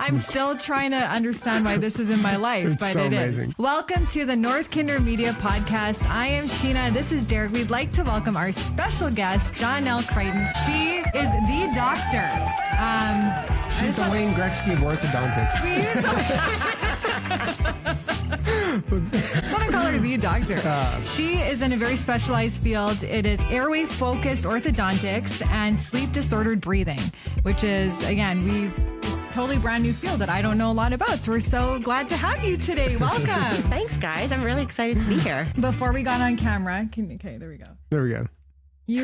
I'm still trying to understand why this is in my life, but so it amazing. is. Welcome to the North Kinder Media Podcast. I am Sheena. This is Derek. We'd like to welcome our special guest, Jonelle Crichton. She is the doctor. She's the Wayne Gretzky of orthodontics. We want to call her the doctor. She is in a very specialized field. It is airway-focused orthodontics and sleep disordered breathing, which is, again, totally brand new field that I don't know a lot about. So we're so glad to have you today. Welcome. Thanks, guys. I'm really excited to be here. Before we got on camera, okay, there we go. There we go.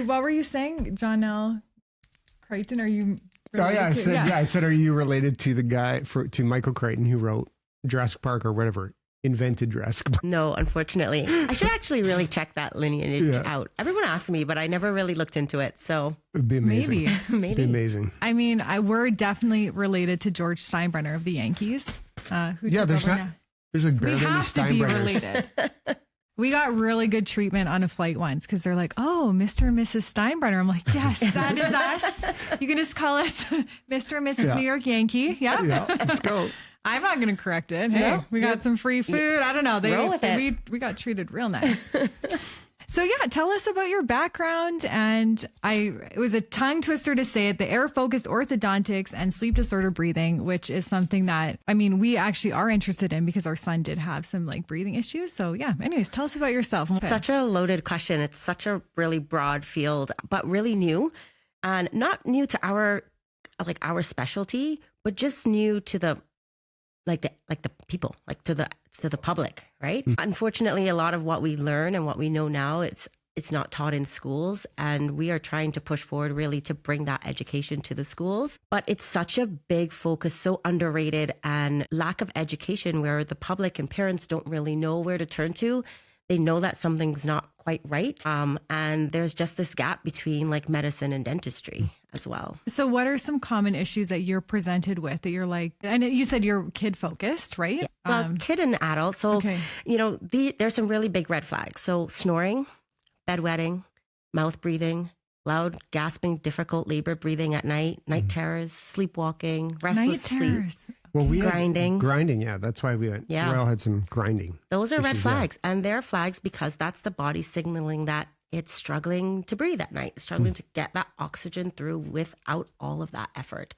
What were you saying, Jonelle Crichton? Are you? Oh yeah, I said, are you related to the guy to Michael Crichton who wrote Jurassic Park or whatever? Invented Jurassic Park. No, unfortunately. I should actually really check that lineage out. Everyone asks me, but I never really looked into it. So it'd be amazing. Maybe. It'd be amazing. I mean, we're definitely related to George Steinbrenner of the Yankees. There's like barely any Steinbrenners. Related. We got really good treatment on a flight once because they're like, oh, Mr. and Mrs. Steinbrenner. I'm like, yes, that is us. You can just call us Mr. and Mrs. New York Yankee. Yeah. Yeah, let's go. I'm not going to correct it. Hey, we got some free food. I don't know. Roll with it. We got treated real nice. So yeah, tell us about your background. And it was a tongue twister to say it, the air-focused orthodontics and sleep disorder breathing, which is something that, we actually are interested in because our son did have some like breathing issues. So yeah, anyways, tell us about yourself. Okay. Such a loaded question. It's such a really broad field, but really new, and not new to our specialty, but just new to the people, to the public, right? Mm-hmm. Unfortunately, a lot of what we learn and what we know now, it's not taught in schools, and we are trying to push forward really to bring that education to the schools. But it's such a big focus, so underrated, and lack of education where the public and parents don't really know where to turn to. They know that something's not quite right. And there's just this gap between like medicine and dentistry as well. So what are some common issues that you're presented with that you're like, and you said you're kid focused, right? Yeah. Well, kid and adult. So, there's some really big red flags. So snoring, bedwetting, mouth breathing, loud gasping, difficult labor breathing at night, night terrors, sleepwalking, restless sleep. Well, grinding. Yeah, that's why we all had some grinding. Those are red flags, and they're flags because that's the body signaling that it's struggling to breathe at night, struggling to get that oxygen through without all of that effort.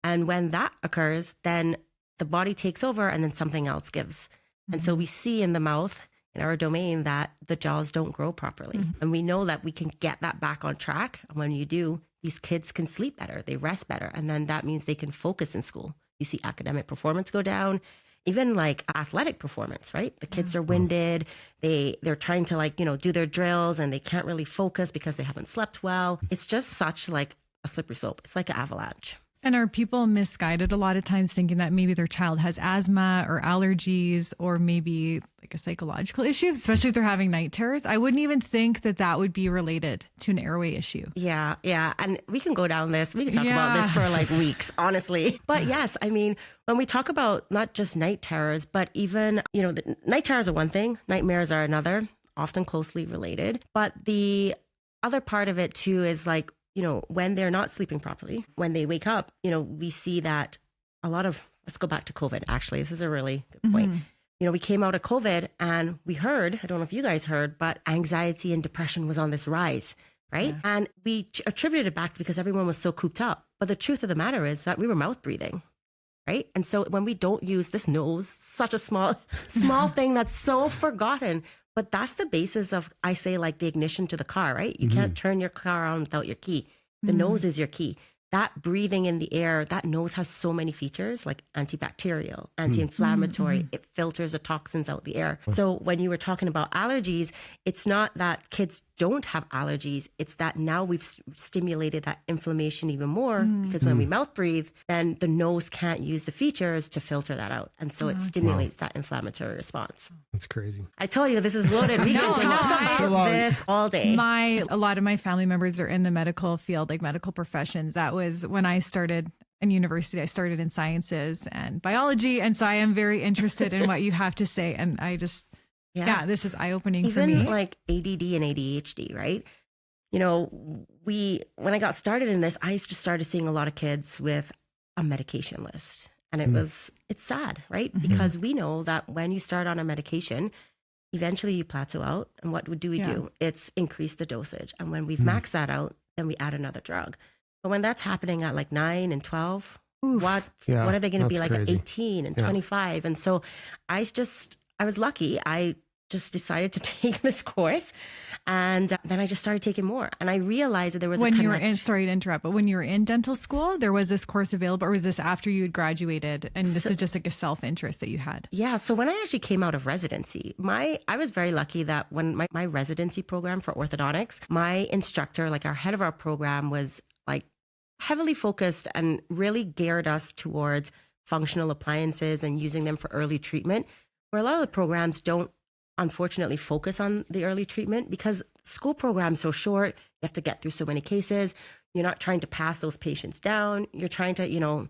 And when that occurs, then the body takes over and then something else gives. Mm-hmm. And so we see in the mouth, in our domain, that the jaws don't grow properly. Mm-hmm. And we know that we can get that back on track. And when you do, these kids can sleep better, they rest better. And then that means they can focus in school. You see academic performance go down, even like athletic performance, right? The kids are winded. They're trying to do their drills and they can't really focus because they haven't slept well. It's just such like a slippery slope. It's like an avalanche. And are people misguided a lot of times thinking that maybe their child has asthma or allergies or maybe like a psychological issue, especially if they're having night terrors? I wouldn't even think that would be related to an airway issue. Yeah. And we can go down this. We can talk about this for like weeks, honestly. But yes, when we talk about not just night terrors, but even, the night terrors are one thing, nightmares are another, often closely related. But the other part of it too is like, when they're not sleeping properly, when they wake up, we see that a lot of, let's go back to COVID, actually. This is a really good point. Mm-hmm. We came out of COVID and we heard, I don't know if you guys heard, but anxiety and depression was on this rise, right? Yeah. And we attributed it back because everyone was so cooped up. But the truth of the matter is that we were mouth breathing, right? And so when we don't use this nose, such a small thing that's so forgotten. But that's the basis of, I say, like the ignition to the car, right? You can't turn your car on without your key. The nose is your key. That breathing in the air, that nose has so many features like antibacterial, anti-inflammatory. It filters the toxins out the air. So when you were talking about allergies, it's not that kids don't have allergies. It's that now we've stimulated that inflammation even more because when we mouth breathe, then the nose can't use the features to filter that out. And so it stimulates that inflammatory response. That's crazy. I tell you, this is loaded. We can talk about this all day. A lot of my family members are in the medical field, like medical professions. That was when I started in university. I started in sciences and biology. And so I am very interested in what you have to say. And I just, this is eye-opening for me. Even like ADD and ADHD, right? When I got started in this, I just started seeing a lot of kids with a medication list. And it's sad, right? Because we know that when you start on a medication, eventually you plateau out. And what do we do? It's increase the dosage. And when we've maxed that out, then we add another drug. But when that's happening at like 9 and 12, what are they going to be like crazy. at 18 and 25? And so I was lucky. I just decided to take this course, and then I just started taking more. And I realized that there was sorry to interrupt, but when you were in dental school, there was this course available, or was this after you had graduated and this was just like a self-interest that you had? Yeah. So when I actually came out of residency, I was very lucky that when my residency program for orthodontics, my instructor, like our head of our program, was like heavily focused and really geared us towards functional appliances and using them for early treatment, where a lot of the programs don't unfortunately focus on the early treatment because school programs so short. You have to get through so many cases. You're not trying to pass those patients down. You're trying to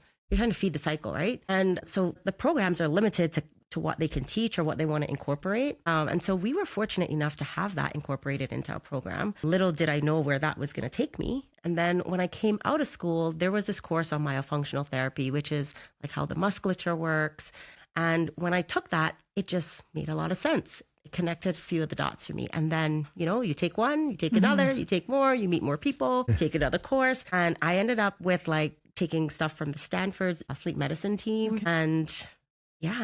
feed the cycle, right? And so the programs are limited to what they can teach or what they want to incorporate. And so we were fortunate enough to have that incorporated into our program. Little did I know where that was going to take me. And then when I came out of school, there was this course on myofunctional therapy, which is like how the musculature works. And when I took that, it just made a lot of sense. It connected a few of the dots for me. And then, you take one, you take another, you take more, you meet more people, you take another course. And I ended up with like taking stuff from the Stanford sleep medicine team. Okay. And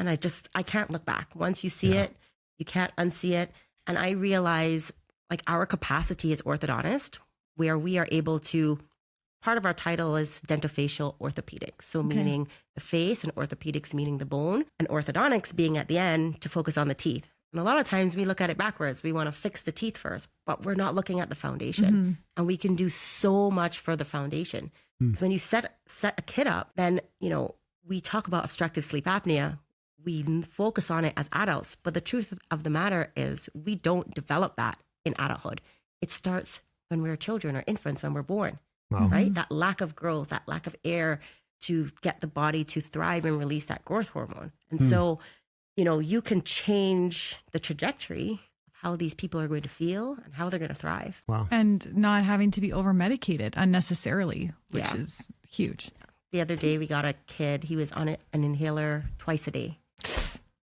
I can't look back. Once you see it, you can't unsee it. And I realize like our capacity as orthodontist, where we are able to, part of our title is dentofacial orthopedics. So meaning the face, and orthopedics meaning the bone, and orthodontics being at the end to focus on the teeth. And a lot of times we look at it backwards. We want to fix the teeth first, but we're not looking at the foundation. And we can do so much for the foundation. So when you set a kid up, then, we talk about obstructive sleep apnea. We focus on it as adults. But the truth of the matter is we don't develop that in adulthood. It starts when we're children or infants, when we're born, right? That lack of growth, that lack of air to get the body to thrive and release that growth hormone. And so, you can change the trajectory of how these people are going to feel and how they're going to thrive. Wow. And not having to be over medicated unnecessarily, which is huge. The other day we got a kid, he was on an inhaler twice a day.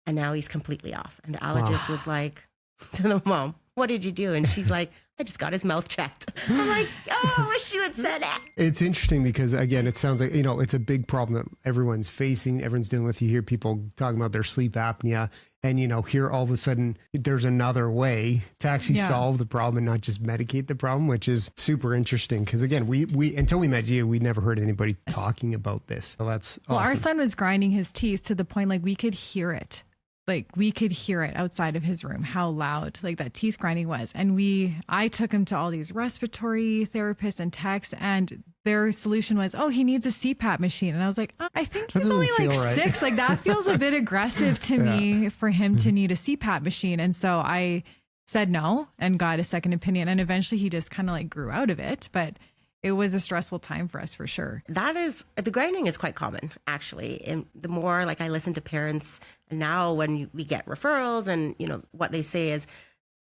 And now he's completely off. And the allergist was like to the mom, "What did you do?" And she's like, "I just got his mouth checked." I'm like, oh, I wish you had said it. It's interesting because, again, it sounds like, it's a big problem that everyone's facing, everyone's dealing with. You hear people talking about their sleep apnea, and, here all of a sudden there's another way to actually solve the problem and not just medicate the problem, which is super interesting. Because, again, we until we met you, we never heard anybody talking about this. So that's awesome. Well, our son was grinding his teeth to the point like we could hear it. Like we could hear it outside of his room, how loud like that teeth grinding was. And I took him to all these respiratory therapists and techs, and their solution was, "Oh, he needs a CPAP machine." And I was like, I think he's only like 6. Like that feels a bit aggressive to me for him to need a CPAP machine. And so I said no and got a second opinion. And eventually he just kind of like grew out of it. But it was a stressful time for us for sure. The grinding is quite common, actually. And the more like I listen to parents, and now when we get referrals and, what they say is,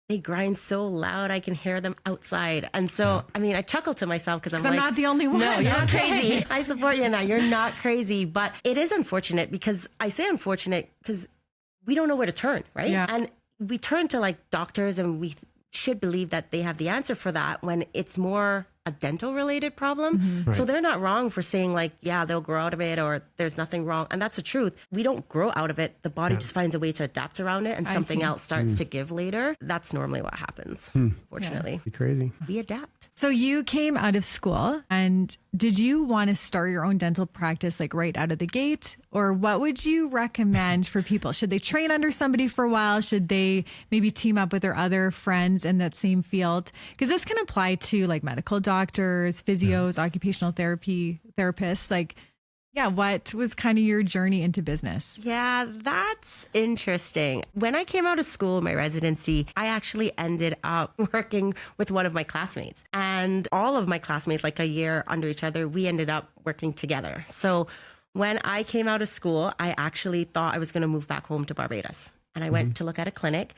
they grind so loud, I can hear them outside. And so, I chuckle to myself because I'm not the only one. No, you're not crazy. I support you in that. You're not crazy. But it is unfortunate because I say unfortunate because we don't know where to turn, right? Yeah. And we turn to like doctors and we should believe that they have the answer for that when it's more a dental related problem. Right. So they're not wrong for saying like, yeah, they'll grow out of it or there's nothing wrong. And that's the truth. We don't grow out of it. The body just finds a way to adapt around it and something else starts to give later. That's normally what happens, fortunately. Be crazy. We adapt. So you came out of school, and did you want to start your own dental practice like right out of the gate? Or what would you recommend for people? Should they train under somebody for a while? Should they maybe team up with their other friends in that same field? Because this can apply to like medical doctors, physios, occupational therapy therapists. Like, what was kind of your journey into business? Yeah, that's interesting. When I came out of school, my residency, I actually ended up working with one of my classmates. And all of my classmates, like a year under each other, we ended up working together. So when I came out of school, I actually thought I was going to move back home to Barbados. And I went to look at a clinic.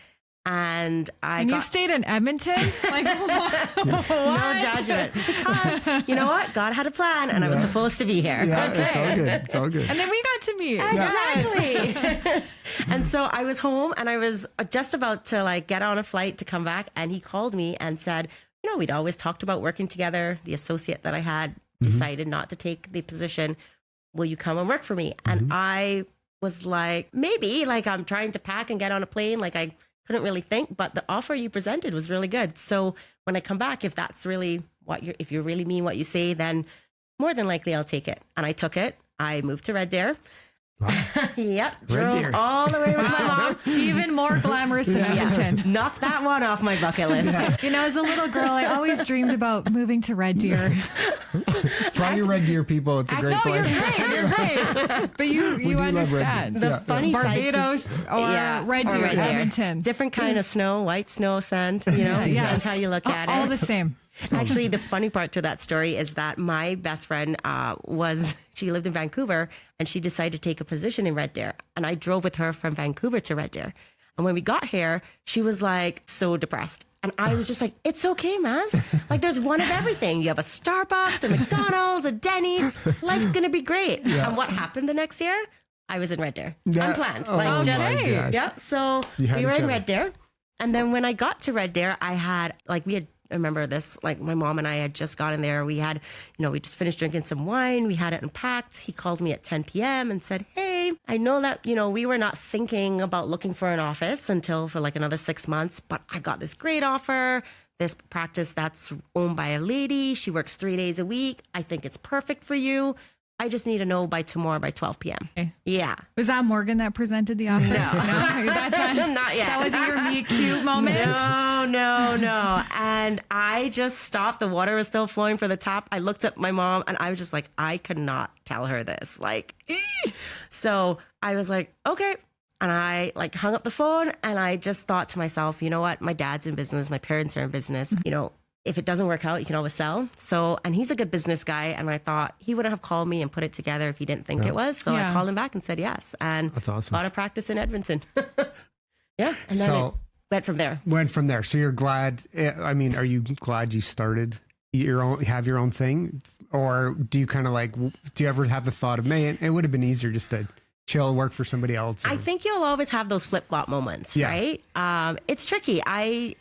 And you stayed in Edmonton? Like, what? No judgment. Because you know what? God had a plan and I was supposed to be here. Yeah, it's all good. It's all good. And then we got to meet. Exactly. And so I was home and I was just about to like get on a flight to come back. And he called me and said, you know, we'd always talked about working together. The associate that I had decided not to take the position. Will you come and work for me? And I was like, maybe, like I'm trying to pack and get on a plane. Like I couldn't really think, but the offer you presented was really good. So when I come back, if that's really if you really mean what you say, then more than likely I'll take it. And I took it. I moved to Red Deer. Wow. Yep. Drove all the way with my mom. Even more glamorous than Edmonton. Knocked that one off my bucket list. Yeah. You know, as a little girl, I always dreamed about moving to Red Deer. Fly your Red Deer people. It's a great place. You're great. But you understand. The funny Barbados or Red Deer, Edmonton. Different kind of snow, white snow, sand, you know, depends how you look at it. All the same. Actually, the funny part to that story is that my best friend she lived in Vancouver and she decided to take a position in Red Deer. And I drove with her from Vancouver to Red Deer. And when we got here, she was like so depressed. And I was just like, it's okay, Maz. Like there's one of everything. You have a Starbucks, a McDonald's, a Denny's. Life's going to be great. Yeah. And what happened the next year? I was in Red Deer. Unplanned. So we were in Red Deer. And then when I got to Red Deer, I remember this, like my mom and I had just gotten there. We had, we just finished drinking some wine. We had it unpacked. He called me at 10 p.m. and said, hey, I know that, we were not thinking about looking for an office until for like another 6 months, but I got this great offer. This practice that's owned by a lady. She works 3 days a week. I think it's perfect for you. I just need to know by tomorrow by 12 p.m. Okay. Yeah. Was that Morgan that presented the offer? No. That's not yet. That was your meet cute moment? No. And I just stopped. The water was still flowing for the tap. I looked at my mom and I was just like, I could not tell her this. Like, so I was like, okay. And I like hung up the phone and I just thought to myself, you know what? My dad's in business. My parents are in business. If it doesn't work out, you can always sell. So, and he's a good business guy. And I thought he wouldn't have called me and put it together if he didn't think it was. So I called him back and said yes. And that's awesome. Bought a practice in Edmonton. And then it went from there. So you're glad, are you glad you started have your own thing? Or do you kind of do you ever have the thought of, man, it would have been easier just to chill, work for somebody else? Or... I think you'll always have those flip-flop moments, right? It's tricky. I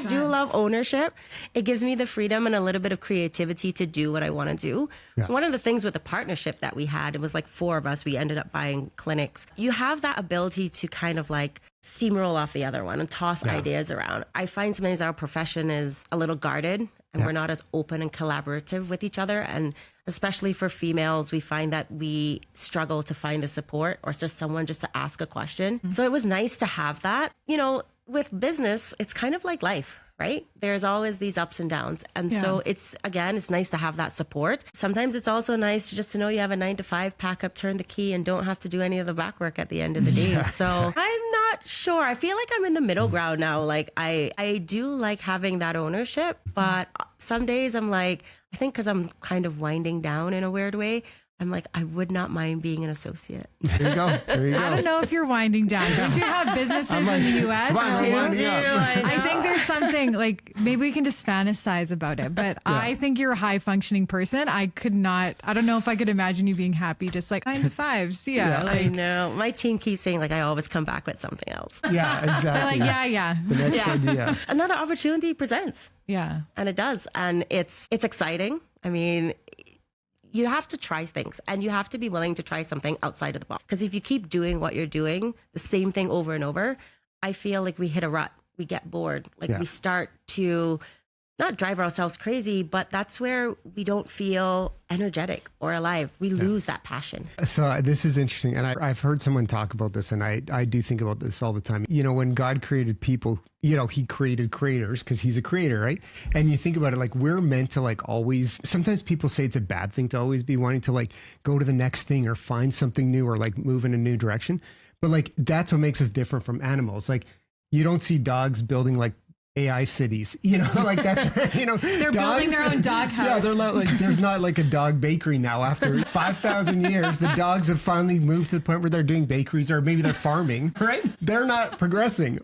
do love ownership. It gives me the freedom and a little bit of creativity to do what I want to do. Yeah. One of the things with the partnership that we had, it was like 4 of us. We ended up buying clinics. You have that ability to kind of like steamroll off the other one and toss ideas around. I find sometimes our profession is a little guarded and we're not as open and collaborative with each other. And especially for females, we find that we struggle to find the support or just someone just to ask a question. Mm-hmm. So it was nice to have that. With business, it's kind of like life, right? There's always these ups and downs. And so it's nice to have that support. Sometimes it's also nice just to know you have a 9 to 5, pack up, turn the key, and don't have to do any of the back work at the end of the day. So I'm not sure. I feel like I'm in the middle ground now. Like I do like having that ownership, but some days I'm like, I think because I'm kind of winding down in a weird way, I'm like, I would not mind being an associate. There you go. I don't know if you're winding down. You do have businesses in the U.S. too. I think there's something like maybe we can just fantasize about it. But I think you're a high functioning person. I don't know if I could imagine you being happy just like 9 to 5. See ya. I know. My team keeps saying like I always come back with something else. Yeah, exactly. They're like, The next idea. Another opportunity presents. Yeah. And it does. And it's exciting. I mean, you have to try things and you have to be willing to try something outside of the box. Because if you keep doing what you're doing, the same thing over and over, I feel like we hit a rut. We get bored. We start to not drive ourselves crazy, but that's where we don't feel energetic or alive. We lose that passion. So this is interesting. And I've heard someone talk about this, and I do think about this all the time. When God created people, he created creators because he's a creator, right? And you think about it, like we're meant to like always, sometimes people say it's a bad thing to always be wanting to like go to the next thing or find something new or like move in a new direction. But like, that's what makes us different from animals. Like you don't see dogs building like AI cities, like that's, they're building their own dog house. Yeah, they're like, there's not like a dog bakery now. After 5,000 years, the dogs have finally moved to the point where they're doing bakeries, or maybe they're farming, right? They're not progressing.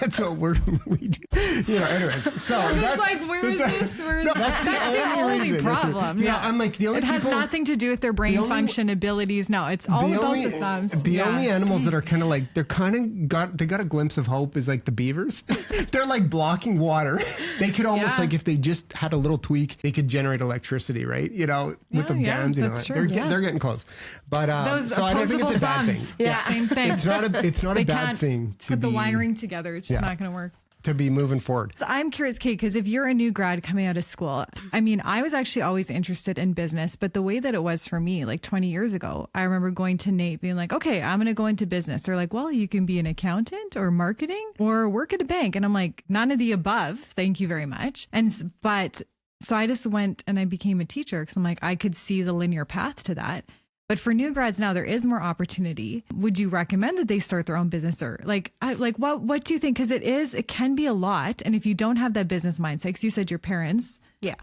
That's what we do. Anyways, so that's like, where is this? That's the only reason. problem. Yeah, I'm like, the only it has nothing to do with their brain function abilities. No, it's all about the thumbs. The only animals that are kind of like, they got a glimpse of hope is like the beavers. They're like blocking water. They could almost like, if they just had a little tweak, they could generate electricity, right? With the dams, they're getting close. But so I don't think it's a bad thing. Yeah, same thing. It's not a bad thing to put the wiring together. It's just not going to work. To be moving forward. So I'm curious, Kate, because if you're a new grad coming out of school, I mean, I was actually always interested in business, but the way that it was for me, like 20 years ago, I remember going to Nate being like, okay, I'm going to go into business. They're like, well, you can be an accountant or marketing or work at a bank. And I'm like, none of the above. Thank you very much. So I just went and I became a teacher because I'm like, I could see the linear path to that. But for new grads now, there is more opportunity. Would you recommend that they start their own business, or what do you think? Because it can be a lot. And if you don't have that business mindset, because you said your parents,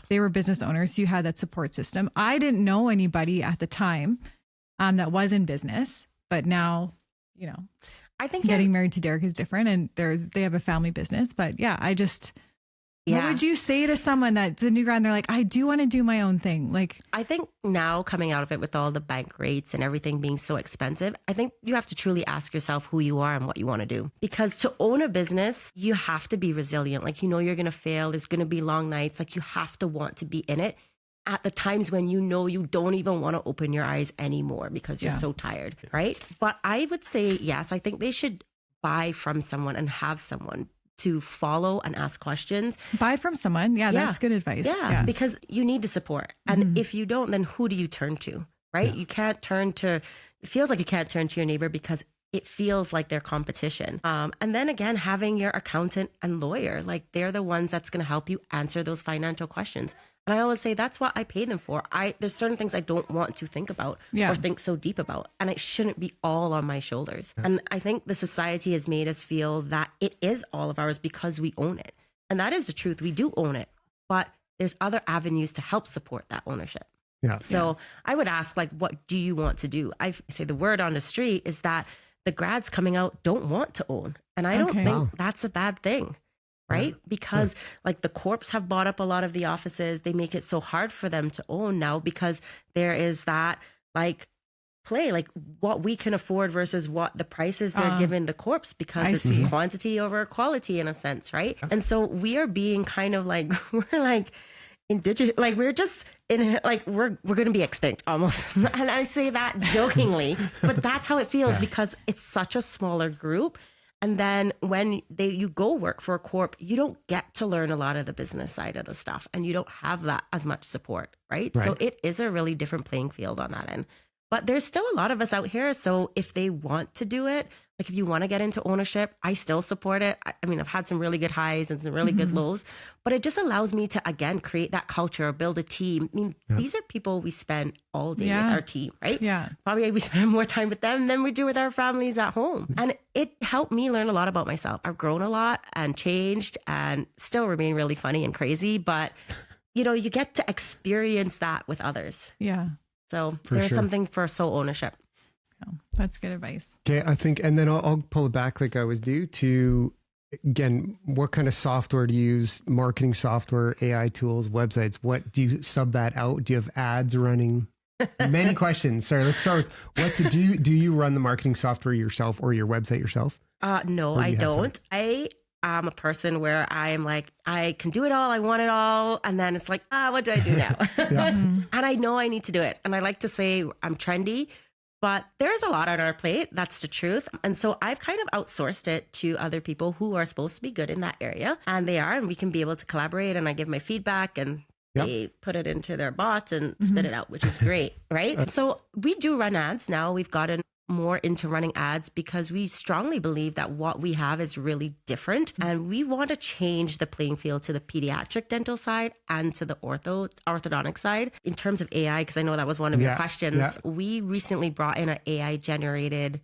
they were business owners, so you had that support system. I didn't know anybody at the time that was in business, but now, I think getting married to Derek is different, and they have a family business. But what would you say to someone that's a new grad and they're like, I do want to do my own thing? Like, I think now coming out of it with all the bank rates and everything being so expensive, I think you have to truly ask yourself who you are and what you want to do. Because to own a business, you have to be resilient. Like, you're going to fail. There's going to be long nights. Like, you have to want to be in it at the times when you don't even want to open your eyes anymore because you're so tired, right? But I would say, yes, I think they should buy from someone and have someone to follow and ask questions. Buy from someone. Yeah, that's good advice. Yeah, because you need the support. And if you don't, then who do you turn to, right? Yeah. You can't it feels like you can't turn to your neighbor because it feels like their competition. And then again, having your accountant and lawyer, like they're the ones that's going to help you answer those financial questions. And I always say that's what I pay them for. There's certain things I don't want to think about or think so deep about, and it shouldn't be all on my shoulders. Yeah. And I think the society has made us feel that it is all of ours because we own it. And that is the truth. We do own it, but there's other avenues to help support that ownership. Yeah. So I would ask, like, what do you want to do? I say the word on the street is that the grads coming out don't want to own. And I don't think that's a bad thing. Right? Because like the corps have bought up a lot of the offices. They make it so hard for them to own now because there is that like play, like what we can afford versus what the prices they're giving the corps, because it's quantity over quality in a sense, right? And so we are being kind of like, we're like indigenous, like we're just in like, we're going to be extinct almost. And I say that jokingly, but that's how it feels because it's such a smaller group. And then when you go work for a corp, you don't get to learn a lot of the business side of the stuff, and you don't have that as much support, right? So it is a really different playing field on that end. But there's still a lot of us out here. So if they want to do it, like if you want to get into ownership, I still support it. I mean, I've had some really good highs and some really good lows, but it just allows me to, again, create that culture, build a team. I mean, these are people we spend all day with our team, right? Yeah. Probably we spend more time with them than we do with our families at home. And it helped me learn a lot about myself. I've grown a lot and changed and still remain really funny and crazy, but you get to experience that with others. Yeah. So there's something for sole ownership. Oh, that's good advice. Okay, I think, and then I'll pull it back like I was due to, again, what kind of software do you use? Marketing software, AI tools, websites. What do you sub that out? Do you have ads running? Many questions. Sorry, let's start with do you run the marketing software yourself or your website yourself? No, I don't. I'm a person where I am like, I can do it all. I want it all. And then it's like, what do I do now? And I know I need to do it. And I like to say I'm trendy, but there's a lot on our plate. That's the truth. And so I've kind of outsourced it to other people who are supposed to be good in that area. And they are, and we can be able to collaborate. And I give my feedback and they put it into their bot and spit it out, which is great, right? So we do run ads now. We've gotten more into running ads because we strongly believe that what we have is really different, and we want to change the playing field to the pediatric dental side and to the orthodontic side in terms of AI, because I know that was one of your questions. We recently brought in an AI generated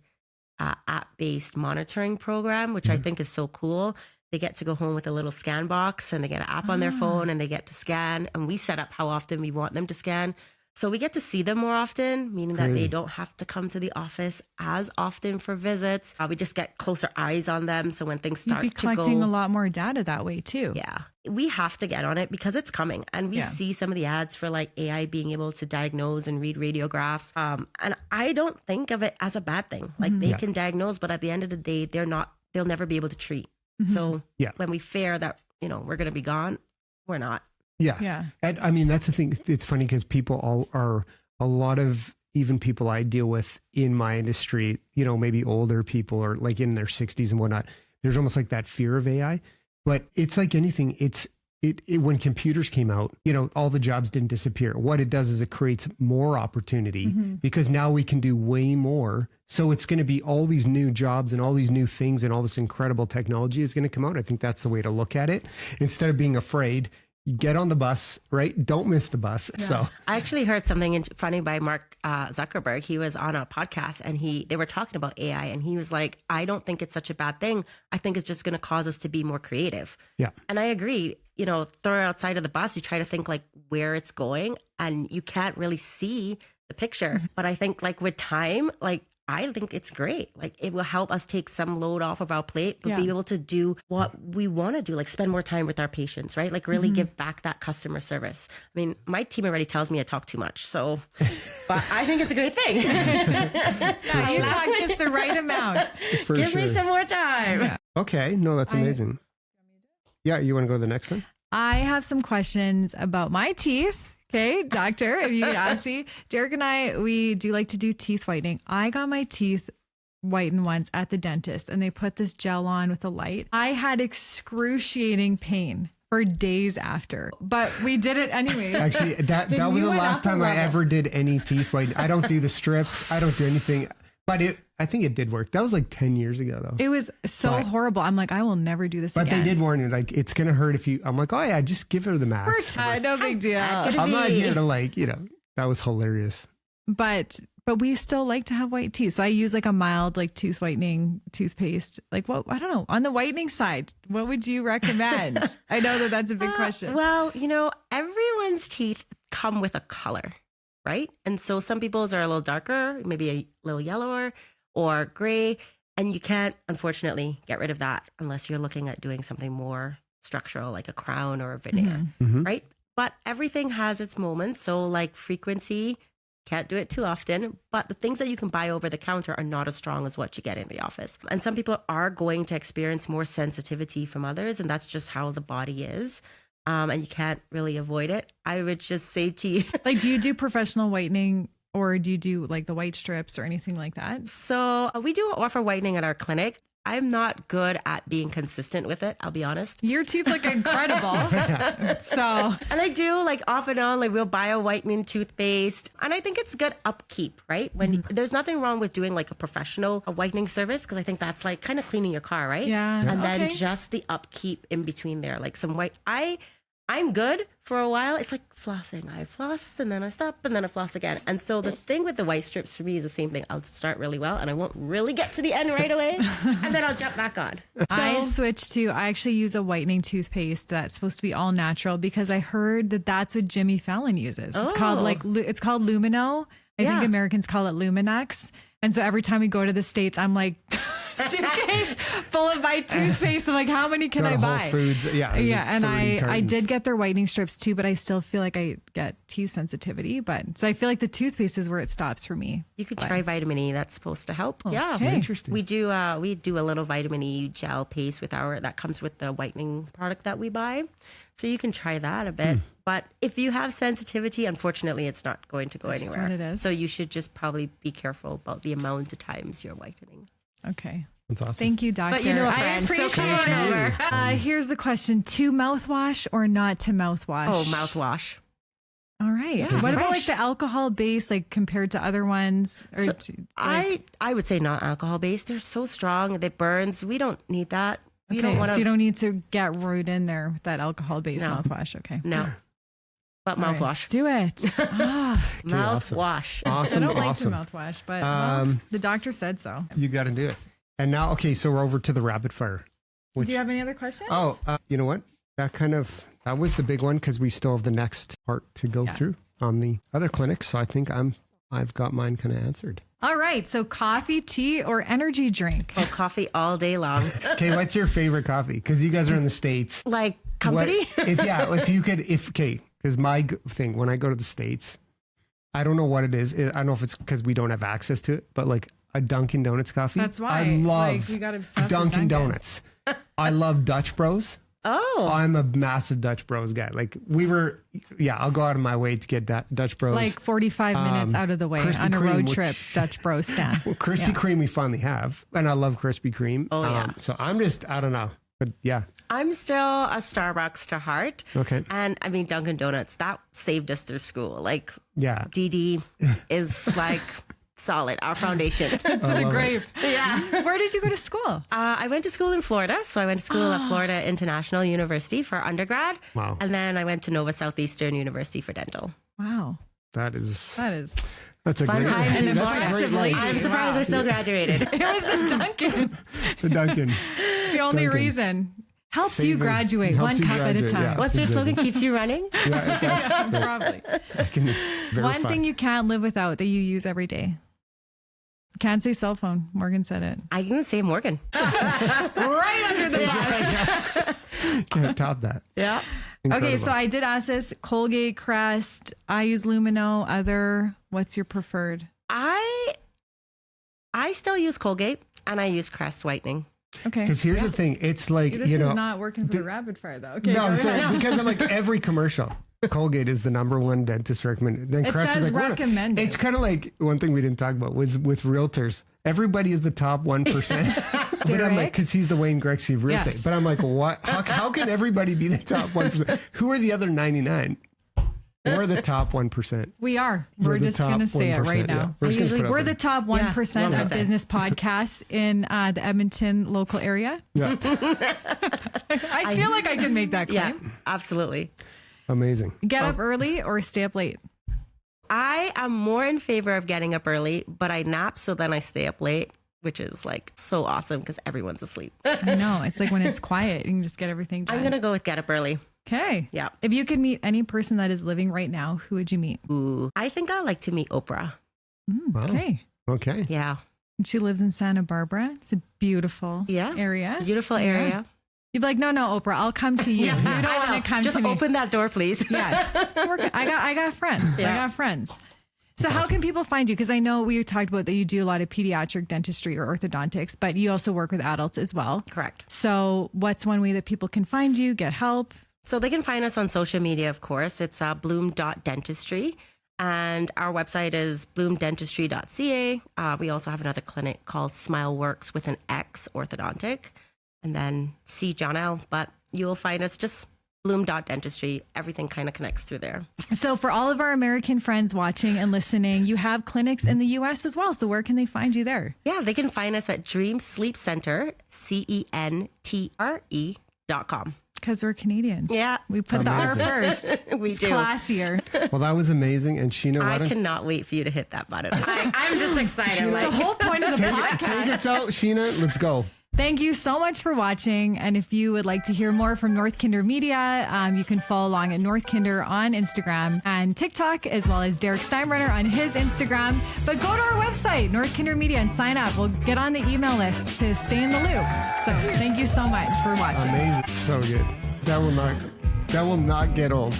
app-based monitoring program, which I think is so cool. they get to go home with a little scan box and they get an app on their phone and they get to scan. And we set up how often we want them to scan. So we get to see them more often, meaning that they don't have to come to the office as often for visits. We just get closer eyes on them. So when things start You'd be collecting a lot more data that way too. Yeah, we have to get on it because it's coming. And we see some of the ads for like AI being able to diagnose and read radiographs. And I don't think of it as a bad thing. Like they can diagnose, but at the end of the day, they'll never be able to treat. So when we fear that, we're going to be gone, we're not. Yeah. And I mean, that's the thing. It's funny because people are a lot of even people I deal with in my industry, maybe older people or like in their 60s and whatnot. There's almost like that fear of AI, but it's like anything. When computers came out, all the jobs didn't disappear. What it does is it creates more opportunity because now we can do way more. So it's going to be all these new jobs and all these new things and all this incredible technology is going to come out. I think that's the way to look at it. Instead of being afraid, you get on the bus, right? Don't miss the bus. Yeah. So I actually heard something funny by Mark Zuckerberg. He was on a podcast and they were talking about AI and he was like, I don't think it's such a bad thing. I think it's just going to cause us to be more creative. Yeah. And I agree. Throw it outside of the bus, you try to think like where it's going and you can't really see the picture. But I think like with time, like I think it's great. Like it will help us take some load off of our plate, but be able to do what we want to do, like spend more time with our patients, right? Like really give back that customer service. I mean, my team already tells me I talk too much. So, but I think it's a great thing. You talk just the right amount. Give me some more time. Yeah. Okay. No, that's amazing. Yeah. You want to go to the next one? I have some questions about my teeth. Okay, doctor, if you could ask me. Derek and I, we do like to do teeth whitening. I got my teeth whitened once at the dentist and they put this gel on with a light. I had excruciating pain for days after, but we did it anyways. Actually, that was the last time I ever did any teeth whitening. I don't do the strips. I don't do anything. But I think it did work. That was like 10 years ago, though. It was so horrible. I'm like, I will never do this again. But they did warn you, like, it's going to hurt if you... I'm like, oh, yeah, just give her the max. No big deal. I'm not here to like, that was hilarious. But we still like to have white teeth. So I use like a mild like tooth whitening toothpaste. Like, what? I don't know. On the whitening side, what would you recommend? I know that's a big question. Well, everyone's teeth come with a color. Right? And so some people's are a little darker, maybe a little yellower or gray. And you can't, unfortunately, get rid of that unless you're looking at doing something more structural, like a crown or a veneer, right? But everything has its moments. So like frequency, can't do it too often. But the things that you can buy over the counter are not as strong as what you get in the office. And some people are going to experience more sensitivity from others. And that's just how the body is. And you can't really avoid it. I would just say to you, like, do you do professional whitening or do you do like the white strips or anything like that? So we do offer whitening at our clinic. I'm not good at being consistent with it. I'll be honest. Your teeth look incredible. So, and I do like off and on, like we'll buy a whitening toothpaste. And I think it's good upkeep, right? When there's nothing wrong with doing like a professional whitening service. Cause I think that's like kind of cleaning your car, right? Yeah. And then just the upkeep in between there, like some white, I'm good for a while. It's like flossing. I floss and then I stop and then I floss again. And so the thing with the white strips for me is the same thing. I'll start really well and I won't really get to the end right away. And then I'll jump back on. So, I actually use a whitening toothpaste that's supposed to be all natural because I heard that that's what Jimmy Fallon uses. It's called Lumino. I think Americans call it Luminex. And so every time we go to the States, I'm like, suitcase full of my toothpaste. I'm like, how many can I buy? Whole Foods. Yeah. And I did get their whitening strips too, but I still feel like I get teeth sensitivity. So I feel like the toothpaste is where it stops for me. You could try vitamin E. That's supposed to help. Yeah. Okay. Interesting. We do a little vitamin E gel paste that comes with the whitening product that we buy. So you can try that a bit. But if you have sensitivity, unfortunately, it's not going to go anywhere. That's what it is. So you should just probably be careful about the amount of times you're whitening. Okay. That's awesome. Thank you, doctor. But you know a I friend, appreciate so come on over. Here's the question. To mouthwash or not to mouthwash? Oh, mouthwash. All right. Yeah, what about fresh. like the alcohol base, like compared to other ones? Or So I would say not alcohol based. They're so strong. It burns. We don't need that. You don't want so you don't need to get right in there with that alcohol-based No. mouthwash. Okay. No. But All right. mouthwash. Do it. Mouthwash. Awesome. I don't Awesome. like to mouthwash, but Um, the doctor said so. You got to do it. And now, okay, so we're over to the rapid fire. Which, Do you have any other questions? Oh, you know what? That was the big one because we still have the next part to go through on the other clinics. So I think I've got mine kind of answered. All right. So coffee, tea, or energy drink? Oh, coffee all day long. Okay, what's your favorite coffee? Because you guys are in the States. Like company? Because my thing, when I go to the States, I don't know what it is. I don't know if it's because we don't have access to it, but like a Dunkin' Donuts coffee. That's why. I love you got obsessed with Dunkin' Donuts. I love Dutch Bros. Oh. I'm a massive Dutch Bros guy. Like I'll go out of my way to get that Dutch Bros. Like 45 minutes out of the way Krispy on a Kreme, road trip, Dutch Bros stand. Well, Krispy Kreme we finally have, and I love Krispy Kreme. Oh, yeah. So I don't know. But yeah. I'm still a Starbucks to heart. Okay. And I mean, Dunkin' Donuts, that saved us through school. Like, Yeah. DD is like solid, our foundation. To the grave. Yeah. Where did you go to school? I went to school in Florida. So I went to school at Florida International University for undergrad. Wow. And then I went to Nova Southeastern University for dental. Wow. That's a Fun great times in that's a Florida. great life. I'm surprised I still graduated. It was the Dunkin'. The Dunkin'. It's the only Dunkin'. reason. Helps you Saving- graduate helps one you cup at a graduate, time. yeah. What's your Exactly. slogan? Keeps you running? Yeah, that's, Probably. I can verify. One thing you can't live without that you use every day. Can't say cell phone. Morgan said it. I can say Morgan. Right under the bus. Can't top that. Yeah. Okay, Incredible. so I did ask this. Colgate, Crest. I use Lumino. Other. What's your preferred? I still use Colgate and I use Crest whitening. Okay. Because here's the thing, it's like This is not working for the rapid fire though. Okay. no, go so ahead. because I'm like every commercial, Colgate is the number one dentist recommended. Then It Crest says is like recommended. It's kind of like one thing we didn't talk about was with realtors. Everybody is the top 1%. But I'm like, Derek? because he's the Wayne Gretzky of real Yes. estate. But I'm like, what? How can everybody be the top 1%? Who are the other 99? We're the top 1%. We are. We're the just top going to say it 1%, right yeah. now. We're just gonna put it out We're there. the top 1% Yeah, of 1%. business podcasts in the Edmonton local area. Yeah, I feel like I can make that Yeah, claim. absolutely. amazing. Get up early or stay up late? I am more in favor of getting up early, but I nap so then I stay up late, which is like so awesome because everyone's asleep. I know. It's like when it's quiet, you can just get everything done. I'm going to go with get up early. Okay. Yeah. If you could meet any person that is living right now, who would you meet? Ooh. I think I like to meet Oprah. Wow. Okay. Okay. Yeah. And she lives in Santa Barbara. It's a beautiful Yeah. area. Beautiful Yeah. area. You'd be like, no, Oprah, I'll come to you. You don't I know. want to come Just to me. open that door, please. Yes. I got friends. I Yeah. got friends. So how can people find you? Because I know we talked about that you do a lot of pediatric dentistry or orthodontics, but you also work with adults as well. Correct. So what's one way that people can find you, get help? So they can find us on social media, of course. It's bloom.dentistry. And our website is bloomdentistry.ca. We also have another clinic called SmileWorks with an X orthodontic. And then see John L. But you'll find us just bloom.dentistry. Everything kind of connects through there. So for all of our American friends watching and listening, you have clinics in the US as well. So where can they find you there? Yeah, they can find us at Dream Sleep Center, CENTRE.com. Because we're Canadians. Yeah. We put the R Amazing. first. We It's do. classier. Well, that was amazing. And Sheena, why I don't cannot wait for you to hit that button. I'm just excited. It's the whole point of the podcast. take us out, Sheena? Let's go. Thank you so much for watching. And if you would like to hear more from North Kinder Media, you can follow along at North Kinder on Instagram and TikTok, as well as Derek Steinbrenner on his Instagram. But go to our website, North Kinder Media, and sign up. We'll get on the email list to stay in the loop. So thank you so much for watching. Amazing. So good. That will not get old.